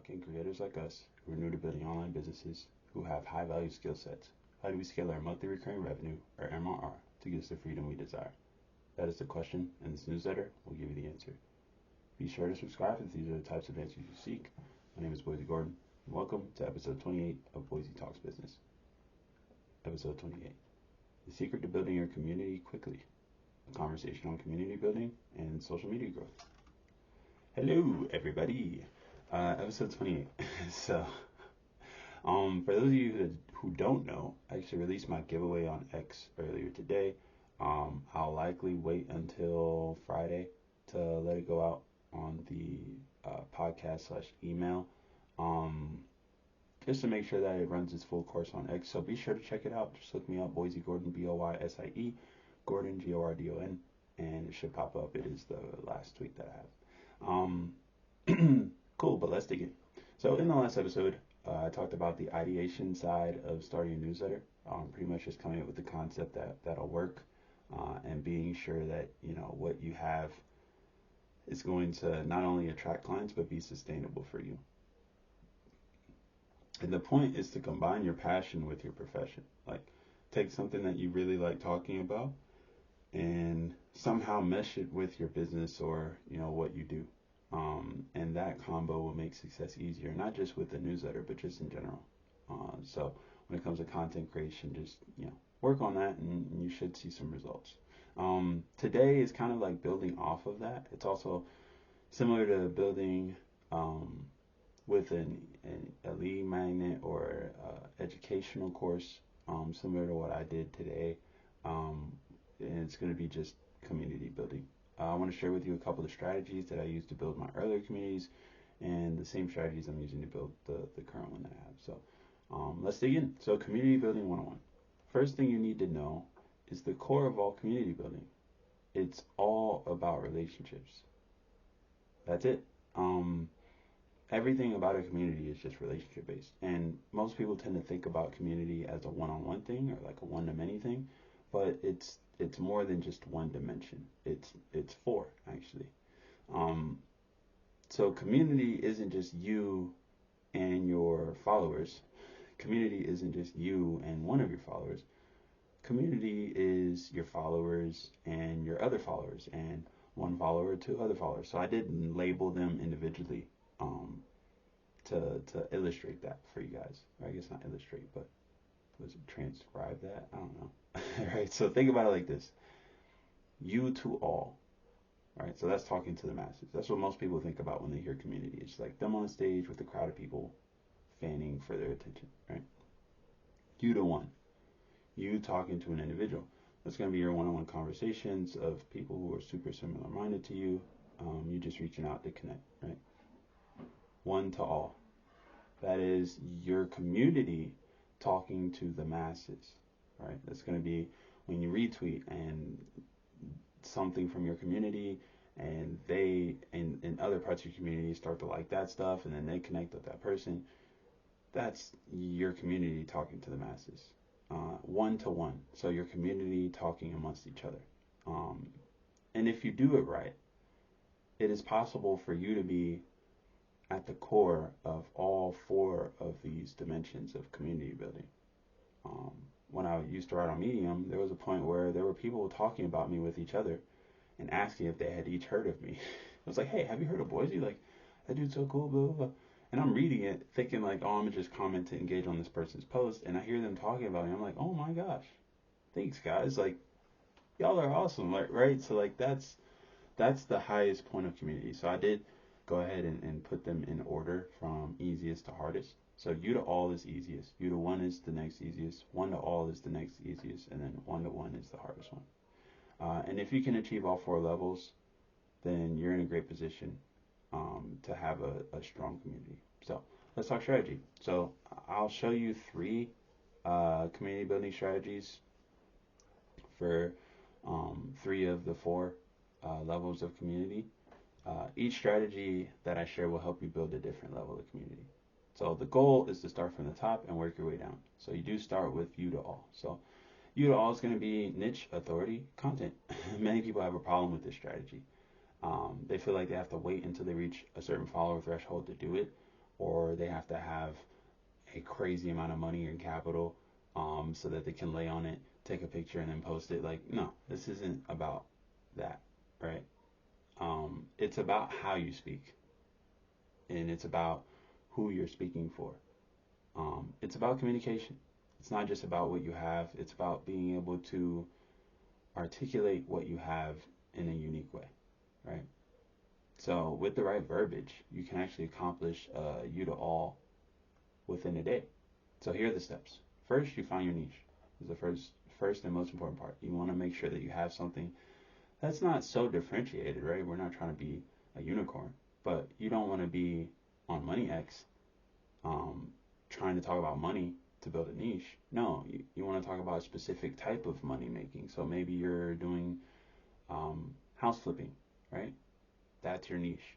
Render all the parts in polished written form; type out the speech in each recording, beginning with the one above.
talking creators like us who are new to building online businesses who have high value skill sets. How do we scale our monthly recurring revenue, or MRR, to give us the freedom we desire? That is the question, and this newsletter will give you the answer. Be sure to subscribe if these are the types of answers you seek. My name is Boise Gordon, and welcome to episode 28 of Boise Talks Business. Episode 28. The secret to building your community quickly. A conversation on community building and social media growth. Hello, everybody. Episode 28. So, for those of you who don't know, I actually released my giveaway on X earlier today. I'll likely wait until Friday to let it go out on the podcast/email, just to make sure that it runs its full course on X. So be sure to check it out. Just look me up, Boise Gordon, Boysie, Gordon, Gordon, and it should pop up. It is the last tweet that I have. Cool, but let's dig in. So in the last episode, I talked about the ideation side of starting a newsletter. Pretty much just coming up with the concept that'll work, and being sure that what you have is going to not only attract clients but be sustainable for you. And the point is to combine your passion with your profession. Like, take something that you really like talking about and somehow mesh it with your business or what you do. And that combo will make success easier, not just with the newsletter, but just in general. So when it comes to content creation, just work on that, and you should see some results. Today is kind of like building off of that. It's also similar to building with a lead magnet or educational course, similar to what I did today. And it's going to be just community building. I want to share with you a couple of strategies that I used to build my earlier communities and the same strategies I'm using to build the current one that I have. So let's dig in. So community building 101. First thing you need to know is the core of all community building. It's all about relationships. That's it. Everything about a community is just relationship based. And most people tend to think about community as a one-on-one thing or like a one-to-many thing, but it's more than just one dimension. It's four, actually. So community isn't just you and your followers. Community isn't just you and one of your followers. Community is your followers and your other followers and one follower to other followers. So I didn't label them individually to illustrate that for you guys. Or I guess not illustrate, but was it transcribe that? I don't know. All right, so think about it like this. You to all. All right, so that's talking to the masses. That's what most people think about when they hear community. It's like them on stage with a crowd of people fanning for their attention, right? You to one. You talking to an individual. That's going to be your one-on-one conversations of people who are super similar minded to you. You just reaching out to connect, right? One to all. That is your community talking to the masses, right? That's going to be when you retweet and something from your community and they in other parts of your community start to like that stuff and then they connect with that person. That's your community talking to the masses. One to one. So your community talking amongst each other. And if you do it right, it is possible for you to be at the core of all four of these dimensions of community building. When I used to write on Medium, there was a point where there were people talking about me with each other and asking if they had each heard of me. I was like, hey, have you heard of Boise? Like, that dude's so cool, blah, blah, blah. And I'm reading it thinking like, oh, I'm going to just comment to engage on this person's post. And I hear them talking about me. I'm like, oh my gosh, thanks guys. Like, y'all are awesome. Like, right? So like, that's the highest point of community. So I did go ahead and put them in order from easiest to hardest. So you to all is easiest. You to one is the next easiest. One to all is the next easiest. And then one to one is the hardest one. And if you can achieve all four levels, then you're in a great position to have a strong community. So let's talk strategy. So I'll show you three community building strategies for three of the four levels of community. Each strategy that I share will help you build a different level of community. So the goal is to start from the top and work your way down. So you do start with you to all. So you to all is going to be niche, authority, content. Many people have a problem with this strategy. They feel like they have to wait until they reach a certain follower threshold to do it. or they have to have a crazy amount of money and capital so that they can lay on it, take a picture, and then post it. Like, no, this isn't about that, right? It's about how you speak, and it's about who you're speaking for. It's about communication. It's not just about what you have, it's about being able to articulate what you have in a unique way, right? So, with the right verbiage, you can actually accomplish you to all within a day. So, here are the steps. First, you find your niche. This is the first and most important part. You want to make sure that you have something that's not so differentiated, right? We're not trying to be a unicorn, but you don't want to be on Money X um, trying to talk about money to build a niche. No, you want to talk about a specific type of money making. So maybe you're doing house flipping, right? That's your niche.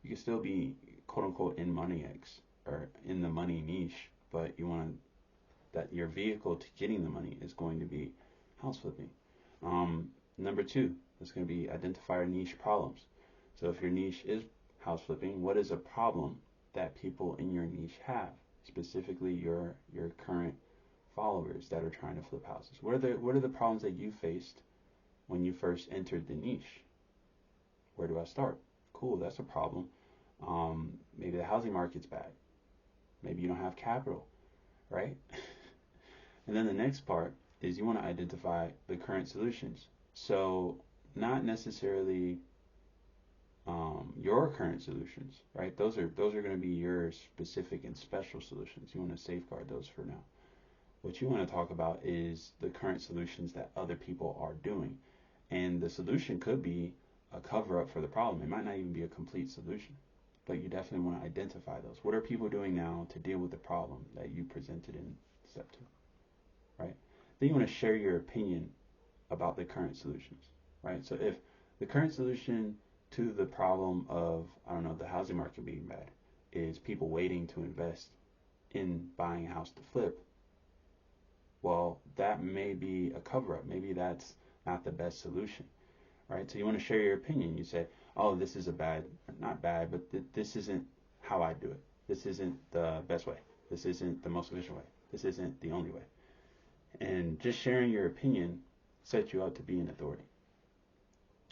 You can still be quote unquote in Money X or in the money niche, but you want that your vehicle to getting the money is going to be house flipping. Number two is going to be identify your niche problems. So if your niche is house flipping, what is a problem that people in your niche have? Specifically, your current followers that are trying to flip houses. What are the problems that you faced when you first entered the niche? Where do I start? Cool, that's a problem. Maybe the housing market's bad. Maybe you don't have capital, right? And then the next part is you want to identify the current solutions. So not necessarily your current solutions, right? Those are going to be your specific and special solutions. You want to safeguard those for now. What you want to talk about is the current solutions that other people are doing, and the solution could be a cover up for the problem. It might not even be a complete solution, but you definitely want to identify those. What are people doing now to deal with the problem that you presented in step two, right? Then you want to share your opinion about the current solutions, right? So if the current solution to the problem of, I don't know, the housing market being bad is people waiting to invest in buying a house to flip, well, that may be a cover up. Maybe that's not the best solution, right? So you want to share your opinion. You say, oh, this is a bad, not bad, but this isn't how I do it. This isn't the best way. This isn't the most efficient way. This isn't the only way. And just sharing your opinion sets you up to be an authority,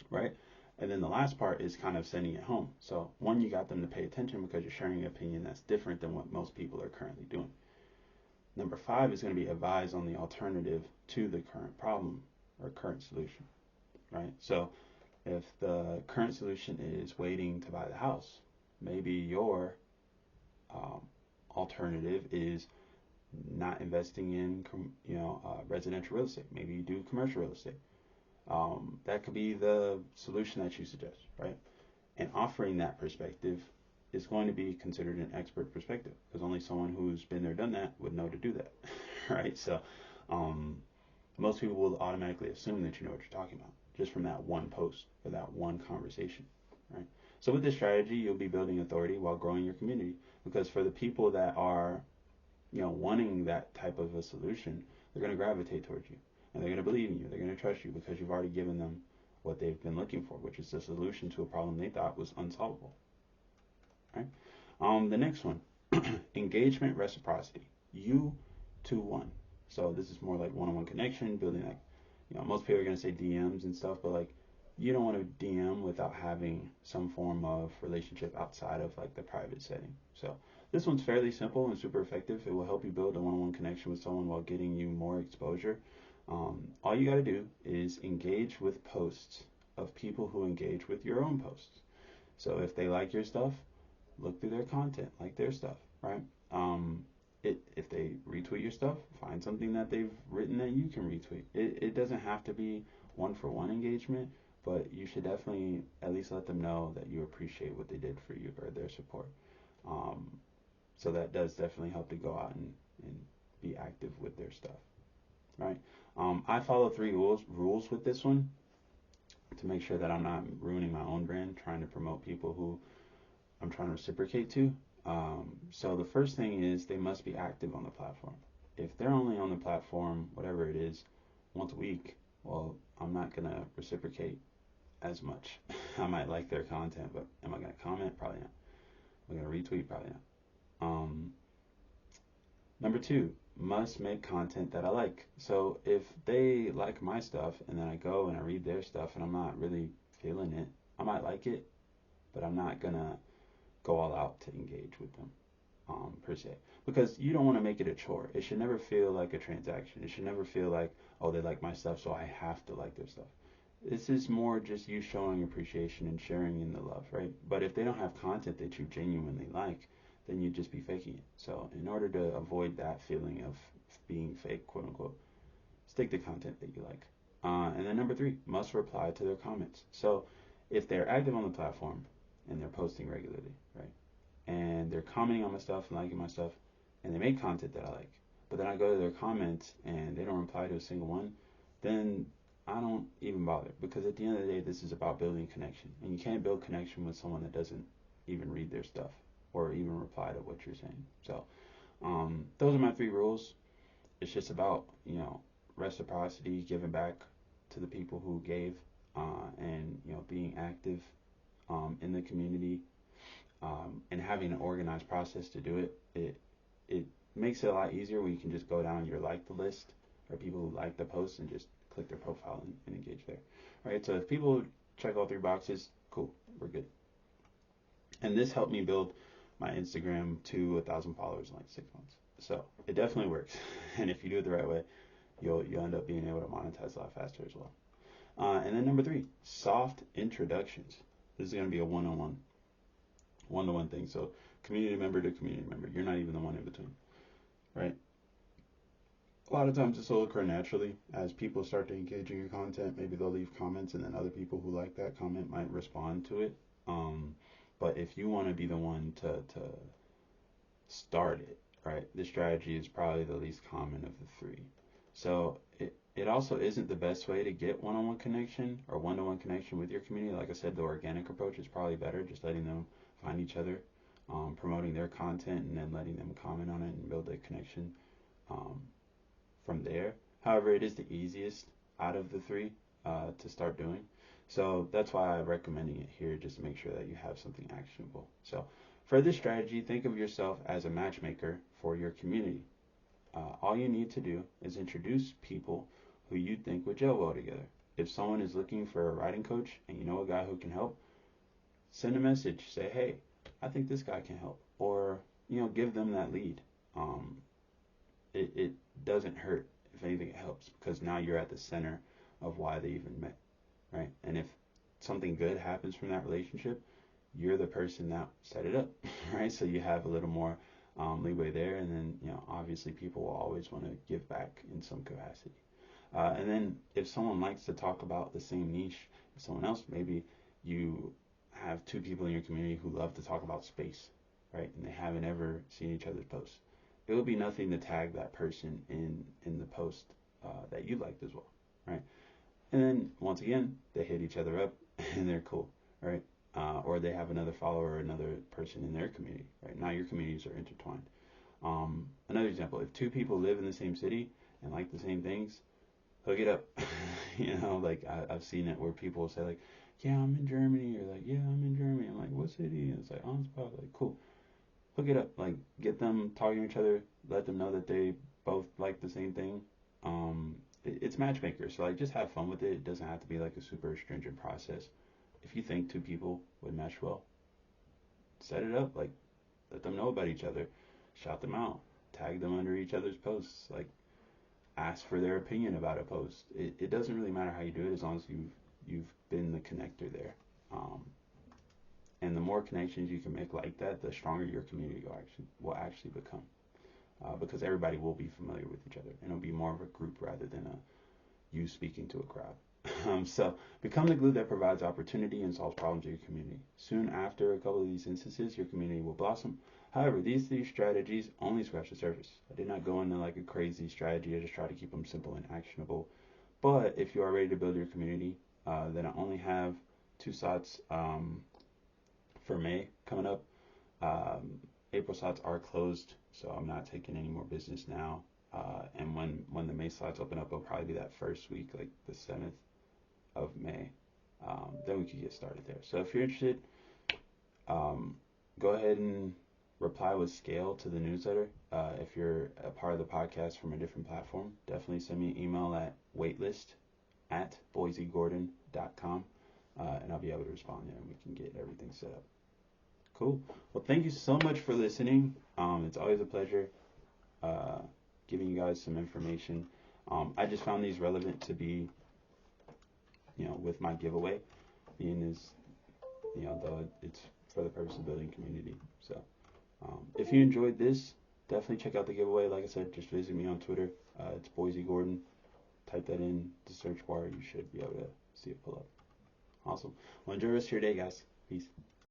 right? And then the last part is kind of sending it home. So one, you got them to pay attention because you're sharing an opinion that's different than what most people are currently doing. Number five is going to be advise on the alternative to the current problem or current solution, right? So if the current solution is waiting to buy the house, maybe your um, alternative is not investing in residential real estate. Maybe you do commercial real estate. That could be the solution that you suggest, right? And offering that perspective is going to be considered an expert perspective because only someone who's been there, done that would know to do that, right? So um, most people will automatically assume that you know what you're talking about just from that one post or that one conversation, right? So with this strategy, you'll be building authority while growing your community because for the people that are wanting that type of a solution, they're going to gravitate towards you and they're going to believe in you. They're going to trust you because you've already given them what they've been looking for, which is a solution to a problem they thought was unsolvable. Right? The next one, engagement reciprocity. You to one. So this is more like one-on-one connection, building like, most people are going to say DMs and stuff, but like you don't want to DM without having some form of relationship outside of like the private setting. So this one's fairly simple and super effective. It will help you build a one-on-one connection with someone while getting you more exposure. All you got to do is engage with posts of people who engage with your own posts. So if they like your stuff, look through their content, like their stuff, right? If they retweet your stuff, find something that they've written that you can retweet. It doesn't have to be one-for-one engagement, but you should definitely at least let them know that you appreciate what they did for you or their support. Um, so that does definitely help to go out and be active with their stuff, right? I follow three rules with this one to make sure that I'm not ruining my own brand, trying to promote people who I'm trying to reciprocate to. So the first thing is they must be active on the platform. If they're only on the platform, whatever it is, once a week, well, I'm not going to reciprocate as much. I might like their content, but am I going to comment? Probably not. Am I going to retweet? Probably not. Number two, must make content that I like. So if they like my stuff and then I go and I read their stuff and I'm not really feeling it, I might like it, but I'm not gonna go all out to engage with them, per se, because you don't want to make it a chore. It should never feel like a transaction. It should never feel like, oh, they like my stuff, so I have to like their stuff. This is more just you showing appreciation and sharing in the love, right? But if they don't have content that you genuinely like, then you'd just be faking it. So in order to avoid that feeling of being fake, quote unquote, stick to content that you like. And then number three, must reply to their comments. So if they're active on the platform and they're posting regularly, right? And they're commenting on my stuff and liking my stuff, and they make content that I like, but then I go to their comments and they don't reply to a single one, then I don't even bother, because at the end of the day, this is about building connection, and you can't build connection with someone that doesn't even read their stuff or even reply to what you're saying. So those are my three rules. It's just about, reciprocity, giving back to the people who gave, and being active in the community, and having an organized process to do it. It makes it a lot easier when you can just go down your like the list, or people who like the post, and just click their profile and engage there. All right, so if people check all three boxes, cool, we're good. And this helped me build my Instagram to 1,000 followers in like 6 months. So it definitely works. And if you do it the right way, you'll end up being able to monetize a lot faster as well. And then number three, soft introductions. This is going to be a one-to-one thing. So community member to community member. You're not even the one in between, right? A lot of times this will occur naturally as people start to engage in your content. Maybe they'll leave comments, and then other people who like that comment might respond to it. But if you want to be the one to start it, right, this strategy is probably the least common of the three. So it also isn't the best way to get one-on-one connection or one-to-one connection with your community. Like I said, the organic approach is probably better, just letting them find each other, promoting their content, and then letting them comment on it and build a connection um, from there. However, it is the easiest out of the three to start doing. So that's why I'm recommending it here, just to make sure that you have something actionable. So for this strategy, think of yourself as a matchmaker for your community. All you need to do is introduce people who you think would gel well together. If someone is looking for a writing coach and you know a guy who can help, send a message. Say, hey, I think this guy can help. Or, give them that lead. It doesn't hurt. If anything, it helps, because now you're at the center of why they even met, right? And if something good happens from that relationship, you're the person that set it up, right? So you have a little more leeway there, and then obviously people will always want to give back in some capacity. And then if someone likes to talk about the same niche as someone else, maybe you have two people in your community who love to talk about space, right? And they haven't ever seen each other's posts. It would be nothing to tag that person in the post that you liked as well, right? And then once again, they hit each other up and they're cool, right? Or they have another follower or another person in their community, right? Now your communities are intertwined. Another example, if two people live in the same city and like the same things, hook it up. Like I've seen it where people will say like, yeah, I'm in Germany, or like, yeah, I'm in Germany. I'm like, what city? And it's like, on spot, like, cool. Hook it up, like get them talking to each other, let them know that they both like the same thing. It's matchmaker, so like just have fun with it. It doesn't have to be like a super stringent process. If you think two people would mesh well, set it up, like let them know about each other, shout them out, tag them under each other's posts, like ask for their opinion about a post. It doesn't really matter how you do it, as long as you've been the connector there. And the more connections you can make like that, the stronger your community will actually become. Because everybody will be familiar with each other, and it'll be more of a group rather than you speaking to a crowd. So become the glue that provides opportunity and solves problems in your community. Soon after a couple of these instances, your community will blossom. However, these three strategies only scratch the surface. I did not go into like a crazy strategy. I just try to keep them simple and actionable. But if you are ready to build your community, then I only have 2 slots for May coming up. April slots are closed, so I'm not taking any more business now. And when the May slots open up, it'll probably be that first week, like the 7th of May. Then we can get started there. So if you're interested, go ahead and reply with scale to the newsletter. If you're a part of the podcast from a different platform, definitely send me an email at waitlist@boisegordon.com, and I'll be able to respond there and we can get everything set up. Cool. Well, thank you so much for listening. It's always a pleasure giving you guys some information. I just found these relevant to be, with my giveaway, being as, though it's for the purpose of building community. So, if you enjoyed this, definitely check out the giveaway. Like I said, just visit me on Twitter. It's Boise Gordon. Type that in the search bar. You should be able to see it pull up. Awesome. Well, enjoy the rest of your day, guys. Peace.